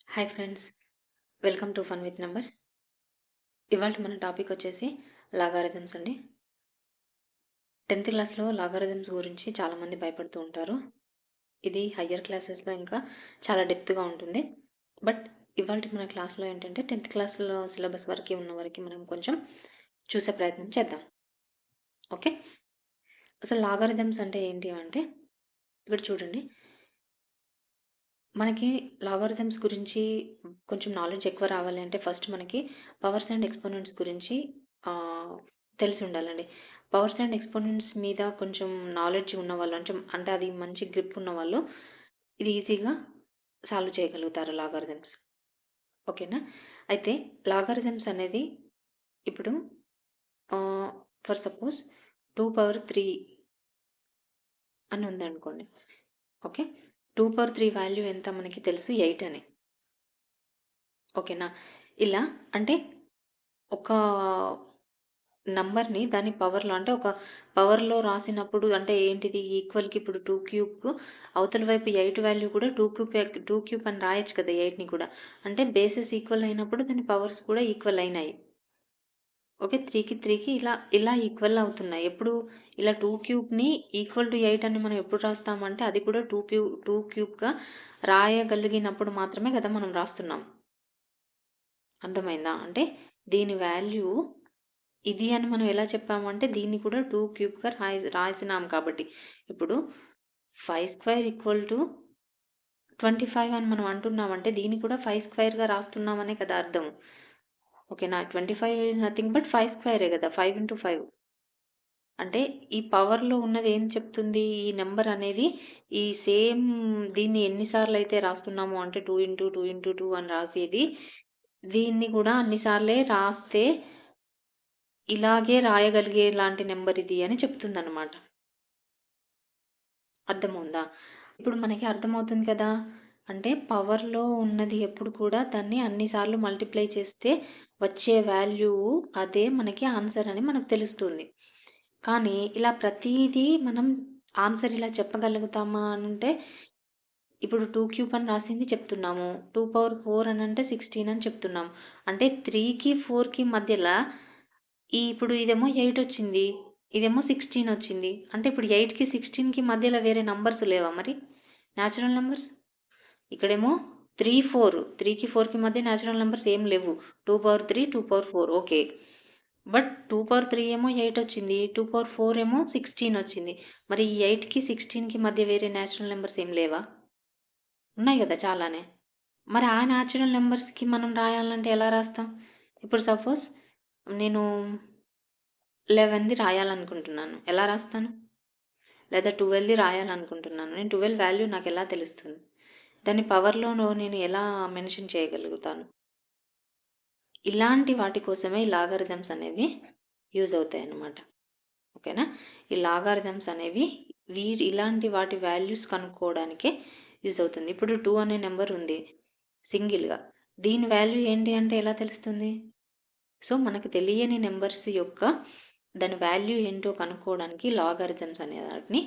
Hi friends, welcome to fun with numbers. ఇవాళ మన topic వచ్చేసి లాగారిథమ్స్ అండి. 10th క్లాస్లో లాగారిథమ్స్ గురించి చాలామంది భయపడుతూ ఉంటారు. ఇది హయ్యర్ క్లాసెస్లో ఇంకా చాలా డెప్త్గా ఉంటుంది. బట్ ఇవాళ మన క్లాస్లో ఏంటంటే 10th క్లాస్లో సిలబస్ వరకు ఉన్న వరకు మనం కొంచెం చూసే ప్రయత్నం చేద్దాం. ఓకే, అసలు లాగారిథమ్స్ అంటే ఏంటి అంటే ఇక్కడ చూడండి, మనకి లాగారిథమ్స్ గురించి కొంచెం నాలెడ్జ్ ఎక్కువ రావాలి అంటే ఫస్ట్ మనకి పవర్స్ అండ్ ఎక్స్పోనెంట్స్ గురించి తెలిసి ఉండాలండి. పవర్స్ అండ్ ఎక్స్పోనెంట్స్ మీద కొంచెం నాలెడ్జ్ ఉన్నవాళ్ళు అంటే అది మంచి గ్రిప్ ఉన్నవాళ్ళు ఇది ఈజీగా సాల్వ్ చేయగలుగుతారు లాగారిథమ్స్. ఓకేనా? అయితే లాగారిథమ్స్ అనేది ఇప్పుడు ఫర్ సపోజ్ 2 పవర్ 3 అని ఉందనుకోండి. ఓకే, 2 పవర్ 3 వాల్యూ ఎంత మనకి తెలుసు, 8 అని. ఓకేనా? ఇలా అంటే ఒక నంబర్‌ని దాని పవర్‌లో అంటే ఒక పవర్‌లో రాసినప్పుడు అంటే ఏంటిది ఈక్వల్‌కి ఇప్పుడు 2 క్యూబ్‌కు అవతల వైపు 8 వాల్యూ కూడా 2 క్యూబ్ అని రాయొచ్చు కదా! 8ని కూడా. అంటే బేసెస్ ఈక్వల్ అయినప్పుడు దాని పవర్స్ కూడా ఈక్వల్ అయినాయి. ఓకే. 3కి 3కి ఇలా ఈక్వల్ అవుతున్నాయి. ఎప్పుడు ఇలా 2 క్యూబ్‌ని ఈక్వల్ టు 8 అని మనం ఎప్పుడు రాస్తామంటే అది కూడా 2 క్యూబ్‌గా రాయగలిగినప్పుడు మాత్రమే కదా మనం రాస్తున్నాం. అర్థమైందా? అంటే దీని వాల్యూ ఇది అని మనం ఎలా చెప్పామంటే దీన్ని కూడా 2 క్యూబ్‌గా రాసినాం కాబట్టి. ఇప్పుడు 5 స్క్వేర్ ఈక్వల్ టు 25 అని మనం అంటున్నామంటే దీన్ని కూడా 5 స్క్వేర్‌గా రాస్తున్నామనే కదా అర్థం. ఓకేనా? 25 ఈజ్ నథింగ్ బట్ 5 స్క్వేరే కదా! 5 ఇంటూ 5. అంటే ఈ పవర్‌లో ఉన్నది ఏం చెప్తుంది? ఈ నంబర్ అనేది ఈ సేమ్ దీన్ని ఎన్ని సార్లయితే రాస్తున్నామో అంటే 2 ఇంటూ 2 ఇంటూ 2 అని రాసేది దీన్ని కూడా అన్ని సార్లే రాస్తే ఇలాగే రాయగలిగే లాంటి నంబర్ ఇది అని చెప్తుందనమాట. అర్థమవుందా? ఇప్పుడు మనకి అర్థమవుతుంది కదా! అంటే పవర్‌లో ఉన్నది ఎప్పుడు కూడా దాన్ని అన్ని సార్లు మల్టిప్లై చేస్తే వచ్చే వాల్యూ అదే మనకి ఆన్సర్ అని మనకు తెలుస్తుంది. కానీ ఇలా ప్రతీదీ మనం ఆన్సర్ ఇలా చెప్పగలుగుతామా అనంటే ఇప్పుడు 2 క్యూబ్ అని రాసింది చెప్తున్నాము. 2 పవర్ 4 అనంటే 16 అని చెప్తున్నాం. అంటే 3కి 4కి మధ్యల ఇప్పుడు ఇదేమో 8 వచ్చింది. ఇదేమో 16 వచ్చింది. అంటే ఇప్పుడు 8కి 16కి మధ్యలో వేరే నంబర్స్ లేవా మరి? Natural numbers. ఇక్కడేమో 3, 4. 3కి 4కి మధ్య న్యాచురల్ నంబర్స్ ఏం లేవు. 2 power 3, 2 power 4 okay. But 2 power 3 ఏమో 8 వచ్చింది. 2 పవర్ 4 ఏమో 16 వచ్చింది. మరి ఈ 8కి 16కి మధ్య వేరే న్యాచురల్ నంబర్స్ ఏం లేవా? ఉన్నాయి గదా! చాలానే. మరి ఆ న్యాచురల్ నంబర్స్‌కి మనం రాయాలంటే ఎలా రాస్తాం? ఇప్పుడు సపోజ్ నేను 11ది రాయాలనుకుంటున్నాను. ఎలా రాస్తాను? లేదా 12ది రాయాలనుకుంటున్నాను. నేను 12 వాల్యూ నాకెలా తెలుస్తుంది? దాన్ని పవర్‌లోనో నేను ఎలా మెన్షన్ చేయగలుగుతాను? ఇలాంటి వాటి కోసమే ఈ లాగారిథమ్స్ అనేవి యూజ్ అవుతాయన్నమాట. ఓకేనా? ఈ లాగారిథమ్స్ అనేవి ఇలాంటి వాటి వాల్యూస్ కనుక్కోవడానికే యూజ్ అవుతుంది. ఇప్పుడు 2 అనే నంబర్ ఉంది సింగిల్‌గా. దీని వాల్యూ ఏంటి అంటే ఎలా తెలుస్తుంది? సో, మనకు తెలియని నంబర్స్ యొక్క దాని వాల్యూ ఏంటో కనుక్కోవడానికి లాగారిథమ్స్ అనే వాటిని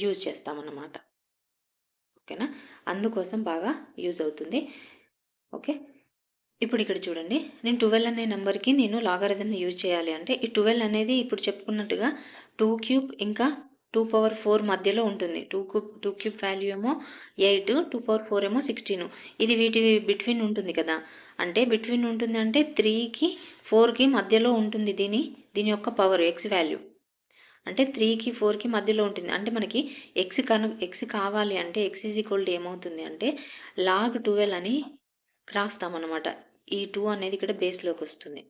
యూజ్ చేస్తామన్నమాట. ఓకేనా? అందుకోసం బాగా యూజ్ అవుతుంది. ఓకే. ఇప్పుడు ఇక్కడ చూడండి, నేను 12 అనే నంబర్‌కి నేను లాగారిథమ్‌ని యూజ్ చేయాలి అంటే ఈ 12 అనేది ఇప్పుడు చెప్పుకున్నట్టుగా 2 క్యూబ్ ఇంకా 2 పవర్ 4 మధ్యలో ఉంటుంది. 2 క్యూబ్ వాల్యూ ఏమో 8, 2 పవర్ 4 ఏమో 16. ఇది వీటి బిట్వీన్ ఉంటుంది కదా! అంటే బిట్వీన్ ఉంటుంది అంటే 3కి 4కి మధ్యలో ఉంటుంది దీని యొక్క పవర్ ఎక్స్ వాల్యూ. అంటే 3కి 4కి మధ్యలో ఉంటుంది. అంటే మనకి ఎక్స్ కావాలి అంటే ఎక్స్ ఈజ్ ఈక్వల్ టు ఏమవుతుంది అంటే లాగ్ 12 అని రాస్తామన్నమాట. ఈ 2 అనేది ఇక్కడ బేస్‌లోకొస్తుంది.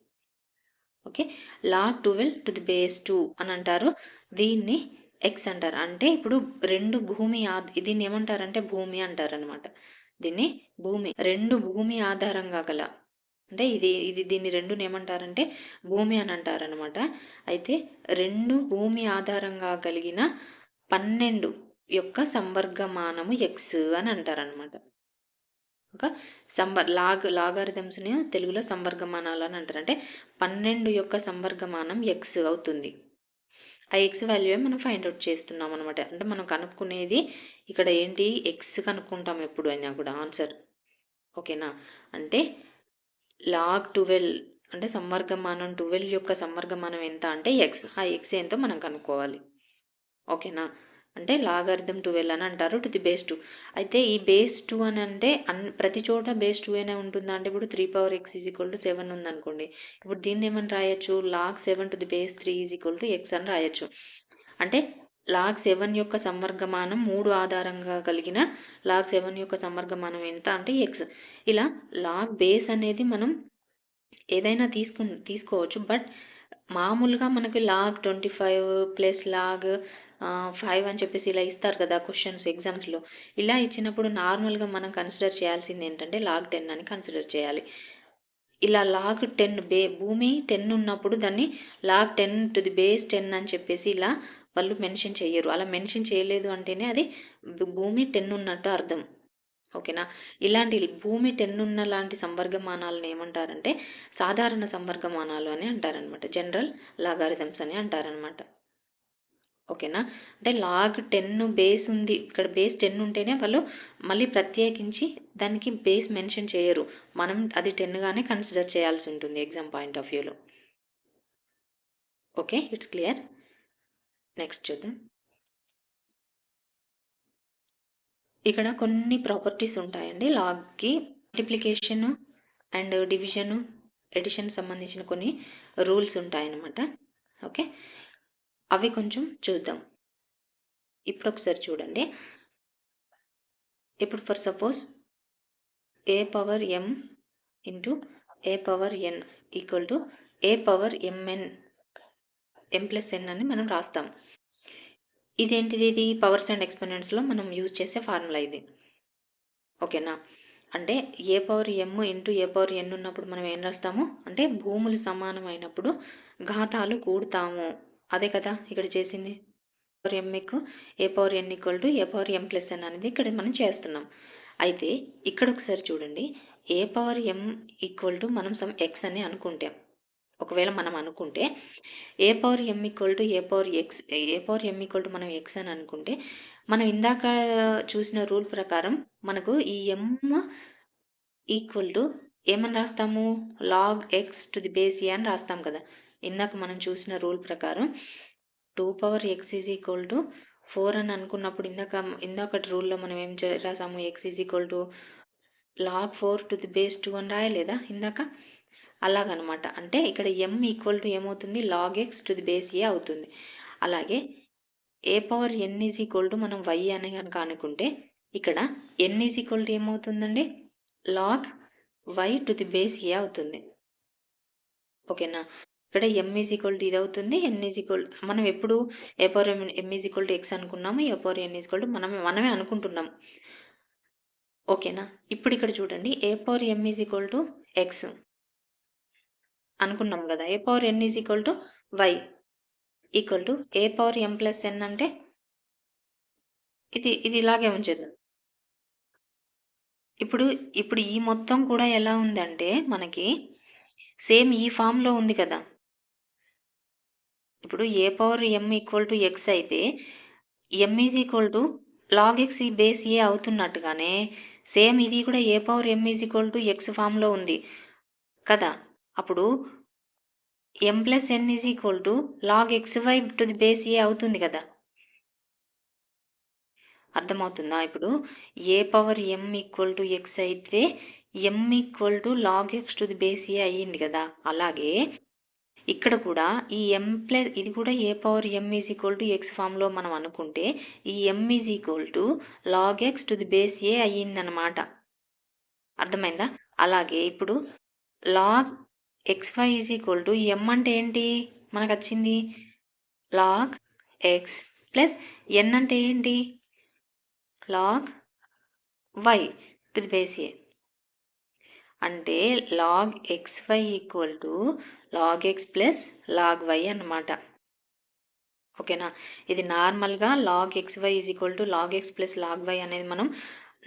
Okay. Log 12 to the base 2 అని అంటారు. దీన్ని ఎక్స్ అంటారు. అంటే ఇప్పుడు 2 దీన్ని ఏమంటారంటే భూమి అంటారనమాట. దీన్ని 2 భూమి ఆధారంగా గల అంటే దీన్ని 2ని ఏమంటారంటే భూమి అని అంటారనమాట. అయితే 2 భూమి ఆధారంగా కలిగిన 12 యొక్క సంవర్గమానము ఎక్స్ అని అంటారనమాట. ఒక లాగారిథమ్స్‌ని తెలుగులో సంవర్గమానాలు అని అంటారు. అంటే 12 యొక్క సంవర్గమానం ఎక్స్ అవుతుంది. ఆ ఎక్స్ వాల్యూయే మనం ఫైండ్ ఔట్ చేస్తున్నాం అనమాట. అంటే మనం కనుక్కునేది ఇక్కడ ఏంటి ఎక్స్ కనుక్కుంటాం ఎప్పుడైనా కూడా ఆన్సర్. ఓకేనా. అంటే లాగ్ 12 అంటే సమ్మర్గమానం 12 యొక్క సమ్మర్గమానం ఎంత అంటే ఎక్స్. ఆ ఎక్స్ ఏంతో మనం కనుక్కోవాలి. ఓకేనా. అంటే లాగారిథం 12 అని అంటారు టు ది బేస్ 2. అయితే ఈ బేస్ 2 అని అంటే ప్రతి చోట బేస్ 2 అనే ఉంటుందా అంటే ఇప్పుడు 3/x 7 ఉందనుకోండి. ఇప్పుడు దీన్ని ఏమని రాయొచ్చు, log 7 to the base 3 x అని రాయొచ్చు. అంటే లాగ్ 7 యొక్క సమ్మర్గమానం 3 ఆధారంగా కలిగిన లాగ్ 7 యొక్క సమ్మర్గమానం ఎంత అంటే ఎక్స్. ఇలా లాగ్ బేస్ అనేది మనం ఏదైనా తీసుకోవచ్చు. బట్ మామూలుగా మనకి లాగ్ 25 ప్లస్ లాగ్ 5 అని చెప్పేసి ఇలా ఇస్తారు కదా క్వశ్చన్స్ ఎగ్జామ్స్‌లో. ఇలా ఇచ్చినప్పుడు నార్మల్‌గా మనం కన్సిడర్ చేయాల్సింది ఏంటంటే లాగ్ 10 అని కన్సిడర్ చేయాలి. ఇలా లాగ్ 10 భూమి 10 ఉన్నప్పుడు దాన్ని లాగ్ 10 టు ది బేస్ 10 అని చెప్పేసి ఇలా వాళ్ళు మెన్షన్ చెయ్యరు. అలా మెన్షన్ చేయలేదు అంటేనే అది భూమి 10 ఉన్నట్టు అర్థం. ఓకేనా. ఇలాంటి భూమి 10 ఉన్న లాంటి సంవర్గమానాలను ఏమంటారంటే సాధారణ సంవర్గమానాలు అని అంటారనమాట. జనరల్ లాగారిథమ్స్ అని అంటారనమాట. ఓకేనా. అంటే లాగ్ 10 బేస్ ఉంది. ఇక్కడ బేస్ 10 ఉంటేనే వాళ్ళు మళ్ళీ ప్రత్యేకించి దానికి బేస్ మెన్షన్ చేయరు. మనం అది 10 గానే కన్సిడర్ చేయాల్సి ఉంటుంది ఎగ్జామ్ పాయింట్ ఆఫ్ వ్యూలో. Okay, it's clear. నెక్స్ట్ చూద్దాం. ఇక్కడ కొన్ని ప్రాపర్టీస్ ఉంటాయండి లాగ్‌కి. మల్టిప్లికేషను అండ్ డివిజను, ఎడిషన్ సంబంధించిన కొన్ని రూల్స్ ఉంటాయన్నమాట. ఓకే, అవి కొంచెం చూద్దాం. ఇప్పుడు ఒకసారి చూడండి. ఇప్పుడు for suppose A power m into A power n equal to a power mn m+n అని మనం రాస్తాం. ఇదేంటిది, ఇది పవర్స్ అండ్ ఎక్స్‌పోనెంట్స్‌లో మనం యూజ్ చేసే ఫార్ములా ఇది. ఓకేనా. అంటే ఏ పవర్ m ఇంటూ ఏ పవర్ n ఉన్నప్పుడు మనం ఏం రాస్తాము అంటే భూములు సమానమైనప్పుడు ఘాతాలు కూడతాము. అదే కదా ఇక్కడ చేసింది. Power m a power n equal to a power m+n అనేది ఇక్కడ మనం చేస్తున్నాం. అయితే ఇక్కడ ఒకసారి చూడండి. A power m equal to మనం సమ్ x అని అనుకుంటాం. ఒకవేళ మనం అనుకుంటే a power m equal to a power m equal to మనం x అని అనుకుంటే మనం ఇందాక చూసిన రూల్ ప్రకారం మనకు ఈ m ఈక్వల్ టు ఏమని రాస్తాము, log x to the base a అని రాస్తాం కదా. ఇందాక మనం చూసిన రూల్ ప్రకారం 2x ఈజ్ ఈక్వల్ టు 4 అని అనుకున్నప్పుడు ఇందాకటి రూల్లో మనం ఏం రాసాము, x is equal to log 4 to the base 2 అని రాయలేదా ఇందాక. అలాగనమాట. అంటే ఇక్కడ m ఈక్వల్ టు ఏమవుతుంది, log x to the base a అవుతుంది. అలాగే a power n is equal to మనం y అని కనుక అనుకుంటే ఇక్కడ n ఈజ్ ఈక్వల్ టు ఏమవుతుందండి, log y to the base a అవుతుంది. ఓకేనా. ఇక్కడ m ఈజ్ ఈక్వల్ టు ఇది అవుతుంది, n ఈజ్ ఈక్వల్ మనం ఎప్పుడు a power m is equal to x అనుకున్నాము, a power n is equal to మనమే అనుకుంటున్నాం. ఓకేనా. ఇప్పుడు ఇక్కడ చూడండి, a power m is equal to x అనుకున్నాం కదా. A power n is equal to y equal to a power m+n అంటే ఇది ఇలాగే ఉంచేద్దాం. ఇప్పుడు ఈ మొత్తం కూడా ఎలా ఉందంటే మనకి సేమ్ ఈ ఫామ్‌లో ఉంది కదా. ఇప్పుడు a power m equal to x అయితే m is equal to log x base a అవుతున్నట్టుగానే సేమ్ ఇది కూడా a power m is equal to x ఫామ్‌లో ఉంది కదా. అప్పుడు m+n is equal to log xy to the base a అవుతుంది కదా. అర్థమవుతుందా. ఇప్పుడు a power m equal to x అయితే m equal to log x to the base a అయ్యింది కదా. అలాగే ఇక్కడ కూడా ఈ ఇది కూడా a power m is equal to x ఫామ్‌లో మనం అనుకుంటే ఈ m is equal to log x to the base a అయ్యిందనమాట. అర్థమైందా. అలాగే ఇప్పుడు log xy is equal to m అంటే ఏంటి మనకు వచ్చింది, లాగ్ x ప్లస్ n అంటే ఏంటి, log y to the base a. అంటే log xy equal to log x plus log y అన్నమాట. ఓకేనా. ఇది నార్మల్గా log xy is equal to log x plus log y అనేది మనం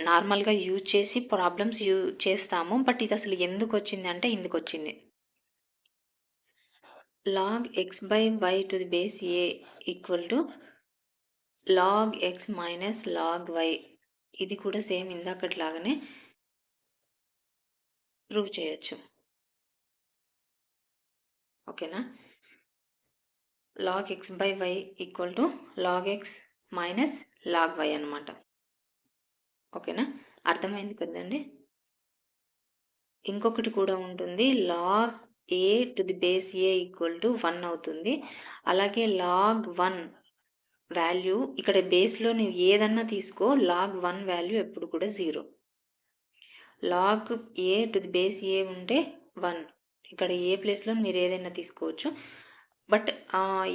నార్మల్గా యూజ్ చేసి ప్రాబ్లమ్స్ చేస్తాము. బట్ ఇది అసలు ఎందుకు వచ్చింది అంటే ఇందుకు వచ్చింది. Log x by y to the base a equal to log x minus log y. ఇది కూడా సేమ్ ఇందాకట్లాగానే ప్రూవ్ చేయొచ్చు. ఓకేనా? log x by y equal to log x minus log y అనమాట. ఓకేనా? అర్థమైంది కదండి. ఇంకొకటి కూడా ఉంటుంది, log a to the base a equal to 1 అవుతుంది. అలాగే log 1 వాల్యూ ఇక్కడ బేస్లో నువ్వు ఏదన్నా తీసుకో, log 1 వాల్యూ ఎప్పుడు కూడా 0. log a to the base a ఉంటే 1. ఇక్కడ ఏ ప్లేస్లో మీరు ఏదైనా తీసుకోవచ్చు. బట్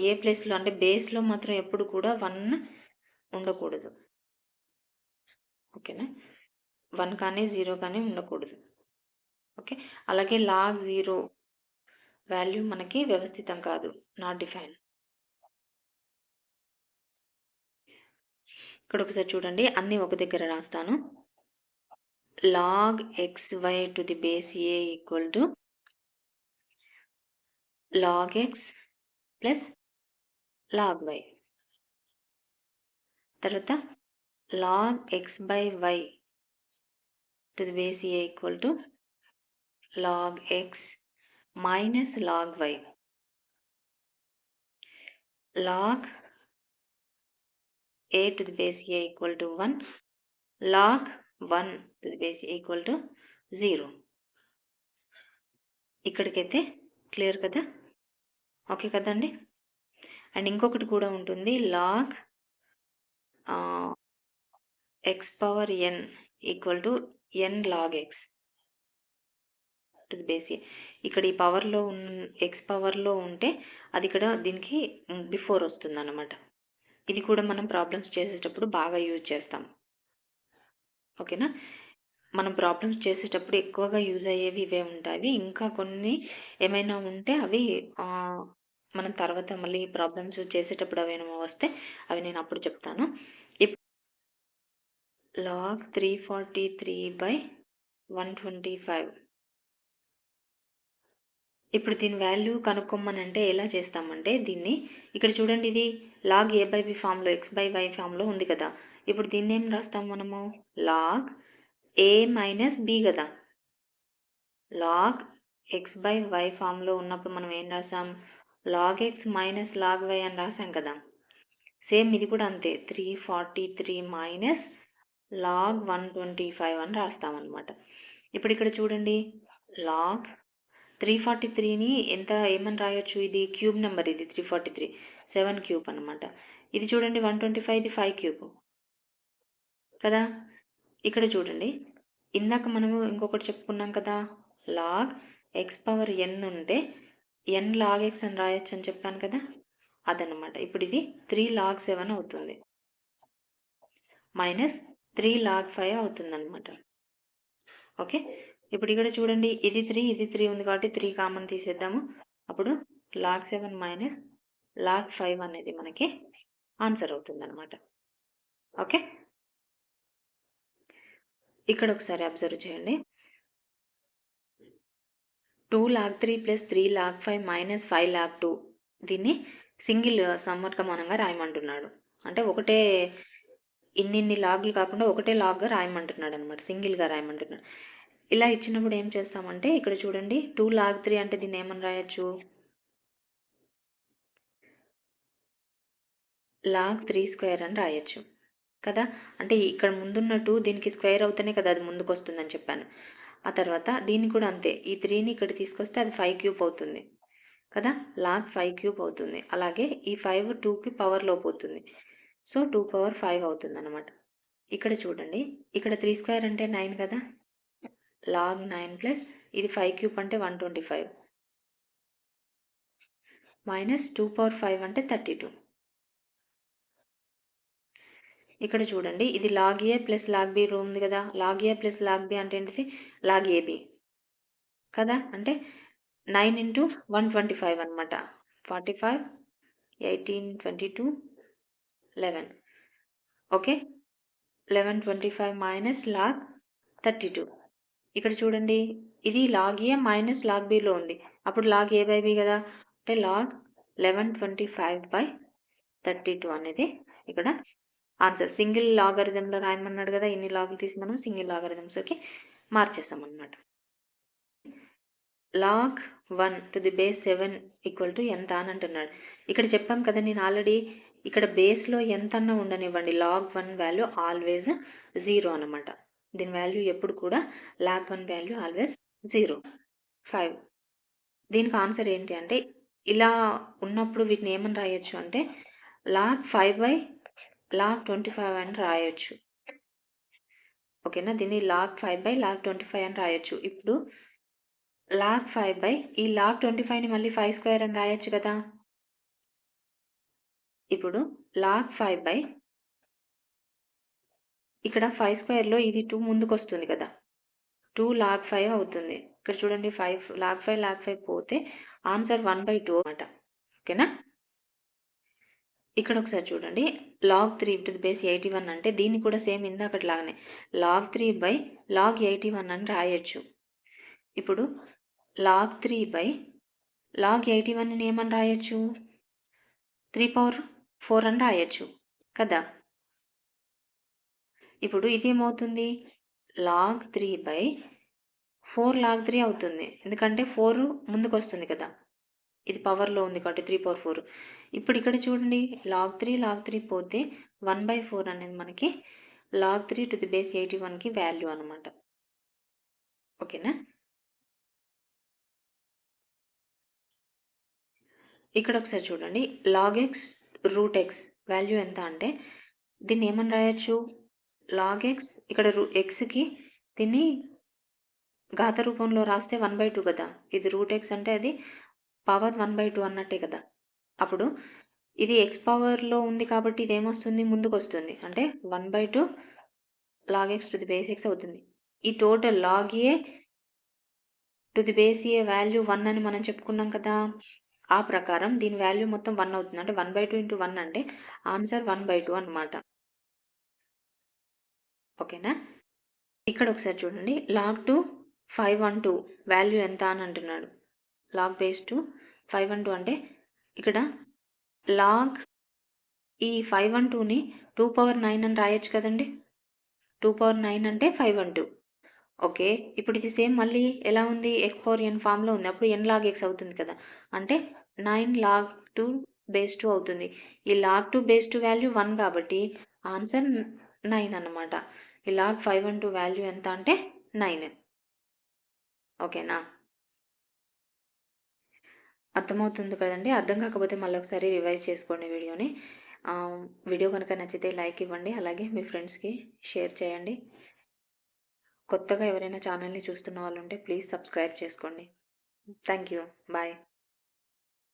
ఏ ప్లేస్లో అంటే బేస్లో మాత్రం ఎప్పుడు కూడా 1 ఉండకూడదు. ఓకేనా? 1 కానీ 0 కానీ ఉండకూడదు. ఓకే. అలాగే log 0 వాల్యూ మనకి వ్యవస్థితం కాదు, నాట్ డిఫైన్. ఇక్కడ ఒకసారి చూడండి, అన్నీ ఒక దగ్గర రాస్తాను. log xy to the base a equal to log x plus log y. తర్వాత log x by y to the base a equal to log x minus log y. log a to the base a equal to 1. log 1 to the base a equal to 0. ఇక్కడికైతే clear కదా? Okay కదండి. And ఇంకొకటి కూడా ఉంటుంది, log x power n equal to n log x to the base a. ఇక్కడ ఈ పవర్లో X పవర్లో ఉంటే అది ఇక్కడ దీనికి బిఫోర్ వస్తుంది అన్నమాట. ఇది కూడా మనం ప్రాబ్లమ్స్ చేసేటప్పుడు బాగా యూజ్ చేస్తాం. ఓకేనా? మనం ప్రాబ్లమ్స్ చేసేటప్పుడు ఎక్కువగా యూజ్ అయ్యేవి ఇవే ఉంటాయి. ఇంకా కొన్ని ఏమైనా ఉంటే అవి మనం తర్వాత మళ్ళీ ప్రాబ్లమ్స్ చేసేటప్పుడు అవేమో వస్తే అవి నేను అప్పుడు చెప్తాను. log 343/125. ఇప్పుడు దీని వాల్యూ కనుక్కోమనంటే ఎలా చేస్తామంటే, దీన్ని ఇక్కడ చూడండి, ఇది log a బై బి ఫామ్లో x బై y ఫామ్లో ఉంది కదా. ఇప్పుడు దీన్ని ఏం రాస్తాం మనము? log a మైనస్ b కదా. log x బై y ఫామ్లో ఉన్నప్పుడు మనం ఏం రాసాం? log x minus log y అని రాసాం కదా. సేమ్ ఇది కూడా అంతే, 343 మైనస్ log 125 అని రాస్తామన్నమాట. ఇప్పుడు ఇక్కడ చూడండి, log 343ని ఏమని రాయొచ్చు? ఇది క్యూబ్ నెంబర్, ఇది 343 7 క్యూబ్ అనమాట. ఇది చూడండి 125, ఇది 5 క్యూబ్ కదా. ఇక్కడ చూడండి, ఇందాక మనము ఇంకొకటి చెప్పుకున్నాం కదా, log x పవర్ n ఉంటే n log x అని రాయొచ్చు అని చెప్పాను కదా, అదనమాట. ఇప్పుడు ఇది 3 log 7 అవుతుంది మైనస్ 3 log 5 అవుతుందన్నమాట. ఓకే. ఇప్పుడు ఇక్కడ చూడండి, ఇది 3 ఇది 3 ఉంది కాబట్టి 3 కామన్ తీసేద్దాము. అప్పుడు log 7 మైనస్ log 5 అనేది మనకి ఆన్సర్ అవుతుందన్నమాట. ఓకే. ఇక్కడ ఒకసారి అబ్జర్వ్ చేయండి, 2 log 3 plus 3 log 5 minus 5 log 2 దీన్ని సింగిల్ సమవర్గమానంగా రాయమంటున్నాడు. అంటే ఒకటే ఇన్ని లాగ్లు కాకుండా ఒకటే లాగ్గా రాయమంటున్నాడు అనమాట, సింగిల్గా రాయమంటున్నాడు. ఇలా ఇచ్చినప్పుడు ఏం చేస్తామంటే, ఇక్కడ చూడండి 2 log 3 అంటే దీన్ని ఏమని రాయొచ్చు? log 3 స్క్వేర్ అని రాయొచ్చు కదా. అంటే ఇక్కడ ముందున్న 2 దీనికి స్క్వేర్ అవుతేనే కదా అది ముందుకు వస్తుందని చెప్పాను. ఆ తర్వాత దీన్ని కూడా అంతే, ఈ 3ని ఇక్కడ తీసుకొస్తే అది 5 క్యూబ్ అవుతుంది కదా, log 5 క్యూబ్ అవుతుంది. అలాగే ఈ 5 2కి పవర్లో పోతుంది, సో 2 పవర్ 5 అవుతుంది అనమాట. ఇక్కడ చూడండి, ఇక్కడ 3 స్క్వేర్ అంటే 9 కదా, log 9 ప్లస్ ఇది 5 క్యూబ్ అంటే 125 మైనస్ 2 పవర్ 5 అంటే 32. ఇక్కడ చూడండి, ఇది log a plus log b రో ఉంది కదా, log a plus log b అంటే ఏంటిది? log ab కదా. అంటే 9 ఇంటూ 125 అనమాట. 45 18 22 11. ఓకే. 1125 minus log 32. ఇక్కడ చూడండి, ఇది log a మైనస్ log bలో ఉంది, అప్పుడు log a బై b కదా. అంటే log 1125/32 అనేది ఇక్కడ ఆన్సర్. సింగిల్ లాగరిథంలో రాయమన్నాడు కదా, ఇన్ని లాగులు తీసి మనం సింగిల్ లాగరిథమ్స్కి మార్చేసాం అనమాట. Log 1 to the base 7 equal to ఎంత అని అంటున్నాడు. ఇక్కడ చెప్పాం కదా, నేను ఆల్రెడీ ఇక్కడ బేస్లో ఎంతన్నా ఉండనివ్వండి, లాగ్ 1 వాల్యూ ఆల్వేస్ 0 అనమాట. దీని వాల్యూ ఎప్పుడు కూడా లాగ్ 1 వాల్యూ ఆల్వేస్ 0. 5. దీనికి ఆన్సర్ ఏంటి అంటే, ఇలా ఉన్నప్పుడు వీటిని ఏమని రాయొచ్చు అంటే లాగ్ 5 బై లాగ్ 25 అని రాయొచ్చు. ఓకేనా, దీన్ని లాగ్ 5 బై లాగ్ 25 అని రాయొచ్చు. ఇప్పుడు లాగ్ 5 బై ఈ లాగ్ 25ని మళ్ళీ 5 స్క్వేర్ అని రాయొచ్చు కదా. ఇప్పుడు లాగ్ 5 బై ఇక్కడ 5 స్క్వేర్లో ఇది 2 ముందుకు వస్తుంది కదా, 2 లాగ్ 5 అవుతుంది. ఇక్కడ చూడండి, 5 లాగ్ 5 పోతే ఆన్సర్ 1/2 అనమాట. ఓకేనా, ఇక్కడ ఒకసారి చూడండి, లాగ్ 3 టు ది బేస్ 81 అంటే దీన్ని కూడా సేమ్ ఇందాకటి లాగానే లాగ్ 3 బై లాగ్ 81 అని రాయొచ్చు. ఇప్పుడు లాగ్ 3 బై లాగ్ 81ని ఏమని రాయొచ్చు, 3/4 అని రాయొచ్చు కదా. ఇప్పుడు ఇదేమవుతుంది, లాగ్ 3 బై 4 లాగ్ 3 అవుతుంది, ఎందుకంటే 4 ముందుకు వస్తుంది కదా, ఇది పవర్లో ఉంది కాబట్టి 3/4. ఇప్పుడు ఇక్కడ చూడండి, లాగ్ 3 పోతే 1/4 అనేది మనకి లాగ్ 3 టు ది బేస్ 81కి వాల్యూ అనమాట. ఓకేనా, ఇక్కడ ఒకసారి చూడండి, log x root x value ఎంత అంటే దీన్ని ఏమని రాయొచ్చు, లాగ్ ఎక్స్ ఇక్కడ ఎక్స్కి దీన్ని ఘాత రూపంలో రాస్తే 1/2 కదా, ఇది రూట్ ఎక్స్ అంటే అది పవర్ 1/2 అన్నట్టే కదా. అప్పుడు ఇది ఎక్స్ పవర్లో ఉంది కాబట్టి ఇది ఏమొస్తుంది, ముందుకు వస్తుంది, అంటే 1/2 log x to the base x అవుతుంది. ఈ total log a to the base a value 1 అని మనం చెప్పుకున్నాం కదా. ఆ ప్రకారం దీని వాల్యూ మొత్తం 1 అవుతుంది, అంటే 1/2 ఇంటూ 1 అంటే ఆన్సర్ 1/2 అనమాట. ఓకేనా, ఇక్కడ ఒకసారి చూడండి, లాగ్ 2 512 వాల్యూ ఎంత అని అంటున్నాడు. లాగ్ బేస్ 2 512 అంటే ఇక్కడ లాగ్ ఈ 512ని 2/9 అని రాయొచ్చు కదండి. 2/9 అంటే 512. ఓకే, ఇప్పుడు ఇది సేమ్ మళ్ళీ ఎలా ఉంది, x/n ఫామ్లో ఉంది, అప్పుడు n లాగ్ x అవుతుంది కదా, అంటే 9 లాగ్ 2 బేస్ 2 అవుతుంది. ఈ లాగ్ 2 బేస్ 2 వాల్యూ 1 కాబట్టి ఆన్సర్ 9 అన్నమాట. ఈ లాగ్ 512 వాల్యూ ఎంత అంటే 9. ఓకేనా, అర్థమవుతుంది కదండి. అర్థం కాకపోతే మళ్ళీ ఒకసారి రివైజ్ చేసుకోండి వీడియోని. వీడియో కనుక నచ్చితే లైక్ ఇవ్వండి, అలాగే మీ ఫ్రెండ్స్కి షేర్ చేయండి. కొత్తగా ఎవరైనా ఛానల్ని చూస్తున్న వాళ్ళు ఉంటే ప్లీజ్ సబ్స్క్రైబ్ చేసుకోండి. Thank you, bye.